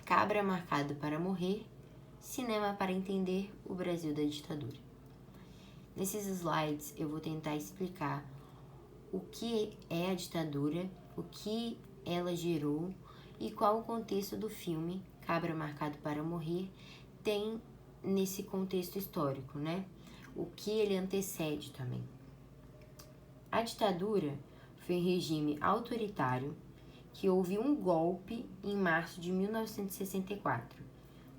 Cabra Marcado para Morrer, Cinema para Entender o Brasil da Ditadura. Nesses slides eu vou tentar explicar o que é a ditadura, o que ela gerou e qual o contexto do filme Cabra Marcado para Morrer tem nesse contexto histórico, né? O que ele antecede também. A ditadura foi um regime autoritário que houve um golpe em março de 1964,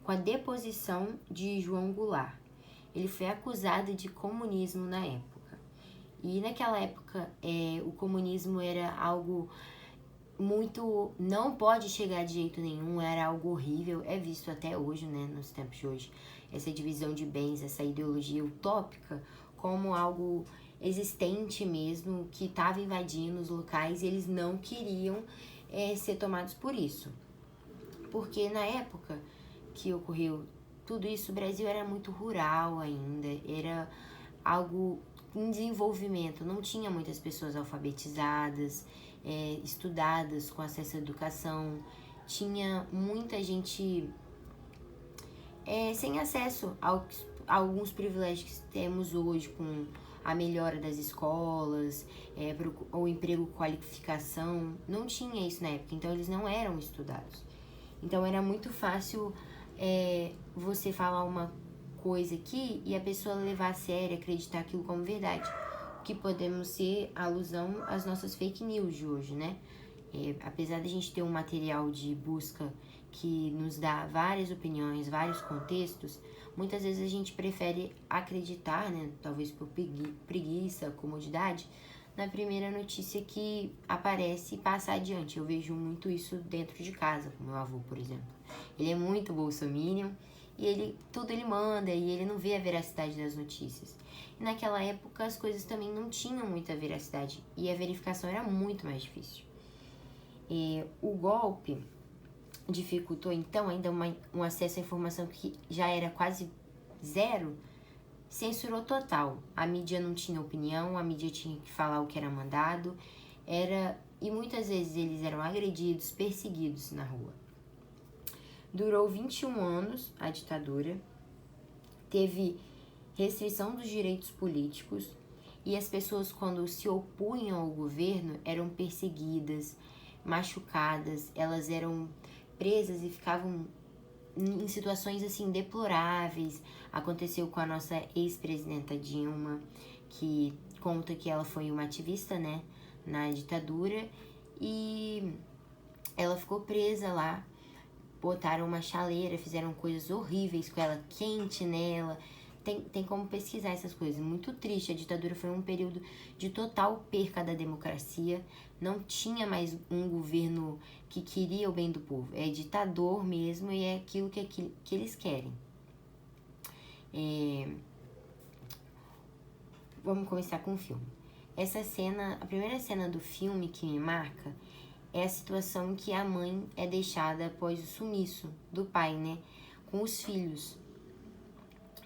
com a deposição de João Goulart. Ele foi acusado de comunismo na época. E naquela época, o comunismo era algo muito... não pode chegar de jeito nenhum, era algo horrível. É visto até hoje, né, nos tempos de hoje, essa divisão de bens, essa ideologia utópica, como algo existente mesmo, que estava invadindo os locais e eles não queriam ser tomados por isso. Porque na época que ocorreu tudo isso, o Brasil era muito rural ainda, era algo em desenvolvimento, não tinha muitas pessoas alfabetizadas, estudadas, com acesso à educação, tinha muita gente sem acesso a alguns privilégios que temos hoje, com a melhora das escolas, o emprego qualificação, não tinha isso na época, então eles não eram estudados. Então era muito fácil você falar uma coisa aqui e a pessoa levar a sério, acreditar aquilo como verdade, o que podemos ser alusão às nossas fake news de hoje, né? Apesar de a gente ter um material de busca que nos dá várias opiniões, vários contextos, muitas vezes a gente prefere acreditar, né, talvez por preguiça, comodidade, na primeira notícia que aparece e passar adiante. Eu vejo muito isso dentro de casa, com meu avô, por exemplo. Ele é muito bolsominion e tudo ele manda e ele não vê a veracidade das notícias. E naquela época as coisas também não tinham muita veracidade e a verificação era muito mais difícil. O golpe dificultou então ainda um acesso à informação que já era quase zero, censurou total. A mídia não tinha opinião, a mídia tinha que falar o que era mandado, e muitas vezes eles eram agredidos, perseguidos na rua. Durou 21 anos a ditadura, teve restrição dos direitos políticos e as pessoas, quando se opunham ao governo, eram perseguidas, machucadas, elas eram presas e ficavam em situações assim deploráveis. Aconteceu com a nossa ex-presidenta Dilma, que conta que ela foi uma ativista, né, na ditadura, e ela ficou presa lá, botaram uma chaleira, fizeram coisas horríveis com ela, quente nela. Tem como pesquisar essas coisas, muito triste. A ditadura foi um período de total perca da democracia, não tinha mais um governo que queria o bem do povo, é ditador mesmo e é aquilo que eles querem. Vamos começar com o filme. A primeira cena do filme que me marca é a situação que a mãe é deixada após o sumiço do pai, né, com os filhos.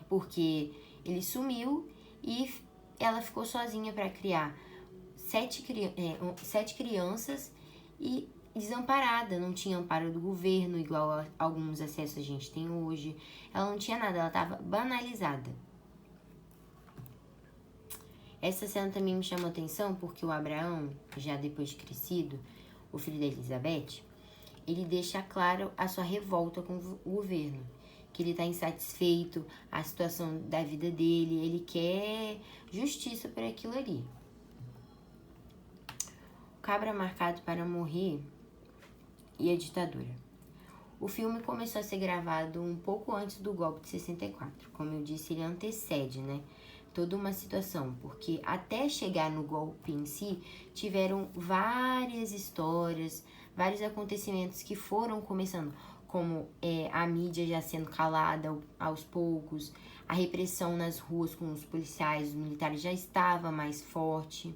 Porque ele sumiu e ela ficou sozinha para criar 7 crianças e desamparada, não tinha amparo do governo, igual a alguns acessos a gente tem hoje. Ela não tinha nada, ela estava banalizada. Essa cena também me chamou atenção porque o Abraão, já depois de crescido, o filho da Elizabeth, ele deixa claro a sua revolta com o governo, que ele está insatisfeito, a situação da vida dele, ele quer justiça por aquilo ali. Cabra Marcado para Morrer e a ditadura. O filme começou a ser gravado um pouco antes do golpe de 64. Como eu disse, ele antecede, né, toda uma situação, porque até chegar no golpe em si, tiveram várias histórias, vários acontecimentos que foram começando, como a mídia já sendo calada aos poucos, a repressão nas ruas com os policiais, os militares já estava mais forte.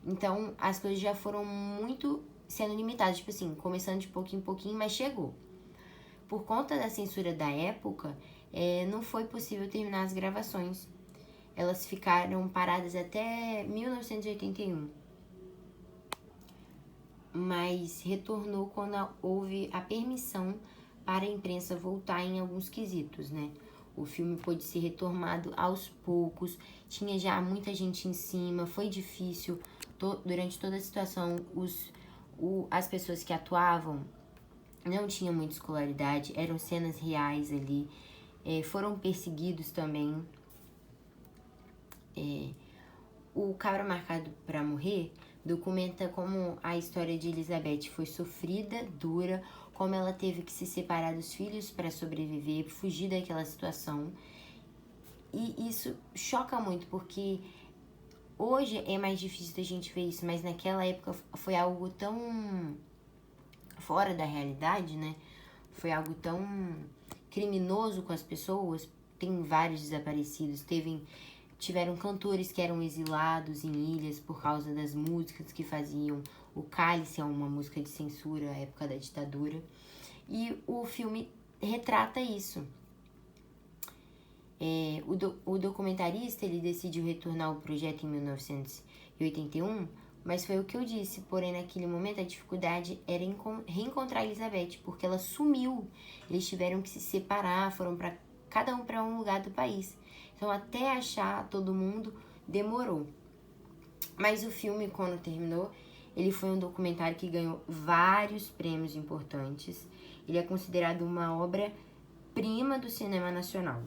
Então, as coisas já foram muito sendo limitadas, tipo assim, começando de pouquinho em pouquinho, mas chegou. Por conta da censura da época, não foi possível terminar as gravações. Elas ficaram paradas até 1981. Mas retornou quando houve a permissão para a imprensa voltar em alguns quesitos, né? O filme pôde ser retomado aos poucos, tinha já muita gente em cima, foi difícil. Durante toda a situação, as pessoas que atuavam não tinham muita escolaridade, eram cenas reais ali, foram perseguidos também. O Cabra Marcado para Morrer documenta como a história de Elizabeth foi sofrida, dura, como ela teve que se separar dos filhos para sobreviver, fugir daquela situação. E isso choca muito, porque hoje é mais difícil da gente ver isso, mas naquela época foi algo tão fora da realidade, né? Foi algo tão criminoso com as pessoas. Tem vários desaparecidos, tiveram cantores que eram exilados em ilhas por causa das músicas que faziam. O Cálice é uma música de censura, à época da ditadura. E o filme retrata isso. O documentarista, ele decidiu retornar ao projeto em 1981, mas foi o que eu disse, porém naquele momento a dificuldade era reencontrar a Elizabeth, porque ela sumiu. Eles tiveram que se separar, foram cada um para um lugar do país. Então até achar todo mundo demorou. Mas o filme, quando terminou, ele foi um documentário que ganhou vários prêmios importantes. Ele é considerado uma obra-prima do cinema nacional.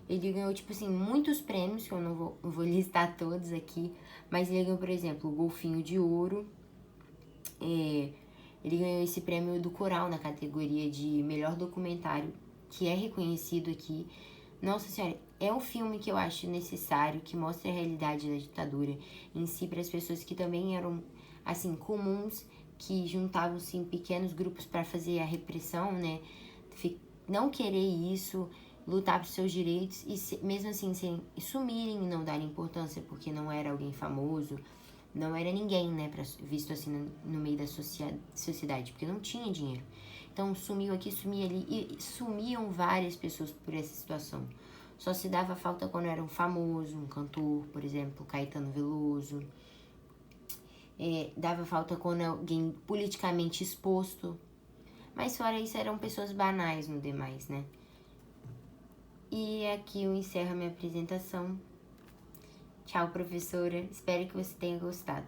Ele ganhou, muitos prêmios, que eu não vou listar todos aqui, mas ele ganhou, por exemplo, o Golfinho de Ouro. Ele ganhou esse prêmio do Coral na categoria de melhor documentário, que é reconhecido aqui. Nossa Senhora, é um filme que eu acho necessário, que mostra a realidade da ditadura em si, para as pessoas que também eram, comuns, que juntavam-se em pequenos grupos para fazer a repressão, né? Não querer isso, lutar por seus direitos e mesmo assim sumirem e não darem importância porque não era alguém famoso, não era ninguém, né, visto assim no meio da sociedade, porque não tinha dinheiro. Então sumiu aqui, sumia ali, e sumiam várias pessoas por essa situação. Só se dava falta quando era um famoso, um cantor, por exemplo, Caetano Veloso. Dava falta quando alguém politicamente exposto. Mas fora isso, eram pessoas banais no demais, né? E aqui eu encerro a minha apresentação. Tchau, professora. Espero que você tenha gostado.